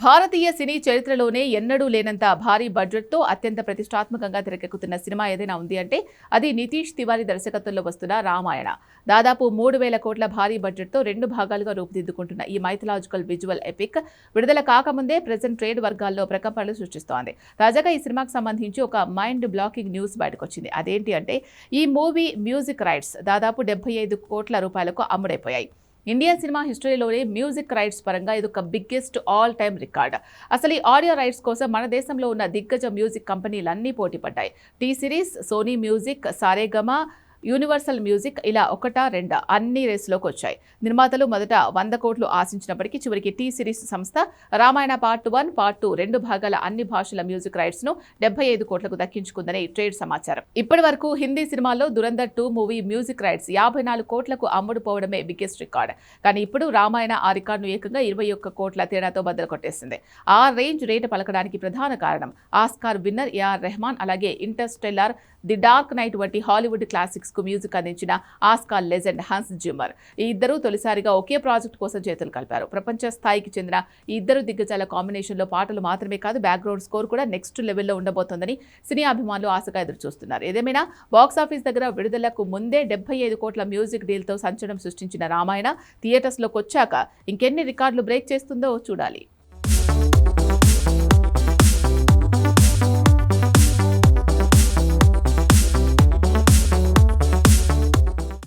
భారతీయ సినీ చరిత్రలోనే ఎన్నడూ లేనంత భారీ బడ్జెట్తో అత్యంత ప్రతిష్టాత్మకంగా తెరకెక్కుతున్న సినిమా ఏదైనా ఉంది అంటే అది నితీష్ తివారీ దర్శకత్వంలో వస్తున్న రామాయణ. దాదాపు 3,000 కోట్ల భారీ బడ్జెట్తో 2 భాగాలుగా రూపుదిద్దుకుంటున్న ఈ మైథలాజికల్ విజువల్ ఎపిక్ విడుదల కాకముందే ప్రెజెంట్ ట్రేడ్ వర్గాల్లో ప్రకంపనలు సృష్టిస్తోంది. తాజాగా ఈ సినిమాకు సంబంధించి ఒక మైండ్ బ్లాకింగ్ న్యూస్ బయటకొచ్చింది. అదేంటి అంటే ఈ మూవీ మ్యూజిక్ రైట్స్ దాదాపు 75 కోట్ల రూపాయలకు అమ్ముడైపోయాయి. ఇండియన్ సినిమా హిస్టరీలోనే మ్యూజిక్ రైట్స్ పరంగా ఇదొక బిగ్గెస్ట్ ఆల్ టైమ్ రికార్డ్. అసలు ఈ ఆడియో రైట్స్ కోసం మన దేశంలో ఉన్న దిగ్గజ మ్యూజిక్ కంపెనీలన్నీ పోటీ పడ్డాయి. T series, Sony music, Saregama, Universal music ఇలా ఒకటా రెండా అన్ని రేసులోకి వచ్చాయి. నిర్మాతలు మొదట 100 కోట్లు ఆశించినప్పటికీ చివరికి టీ సిరీస్ సంస్థ రామాయణ పార్ట్ 1, పార్ట్ 2 2 భాగాల అన్ని భాషల మ్యూజిక్ రైట్స్ ను 75 కోట్లకు దక్కించుకుందని ట్రేడ్ సమాచారం. ఇప్పటి వరకు హిందీ సినిమాల్లో దురంధర్ 2 మూవీ మ్యూజిక్ రైట్స్ 54 కోట్లకు అమ్ముడుపోవడమే బిగ్గెస్ట్ రికార్డ్. కానీ ఇప్పుడు రామాయణ ఆ రికార్డును ఏకంగా 21 కోట్ల తేడాతో బద్దలు కొట్టేసింది. ఆ రేంజ్ రేటు పలకడానికి ప్రధాన కారణం ఆస్కార్ విన్నర్ ఏఆర్ రెహమాన్, అలాగే ఇంటర్స్టెల్లార్, ది డార్క్ నైట్ వంటి హాలీవుడ్ క్లాసిక్స్ కు మ్యూజిక్ అందించిన ఆస్కార్ లెజెండ్ హన్స్ జిమ్మర్. ఈ ఇద్దరు తొలిసారిగా ఒకే ప్రాజెక్ట్ కోసం చేతులు కలిపారు. ప్రపంచ స్థాయికి చెందిన ఈ ఇద్దరు దిగ్గజాల కాంబినేషన్ లో పాటలు మాత్రమే కాదు, బ్యాక్గ్రౌండ్ స్కోర్ కూడా నెక్స్ట్ లెవెల్లో ఉండబోతోందని సినీ అభిమానులు ఆశగా ఎదురు చూస్తున్నారు. ఏదేమైనా బాక్సాఫీస్ దగ్గర విడుదలకు ముందే 75 కోట్ల మ్యూజిక్ డీల్ తో సంచలనం సృష్టించిన రామాయణ థియేటర్స్ లోకి వచ్చాక ఇంకెన్ని రికార్డులు బ్రేక్ చేస్తుందో చూడాలి.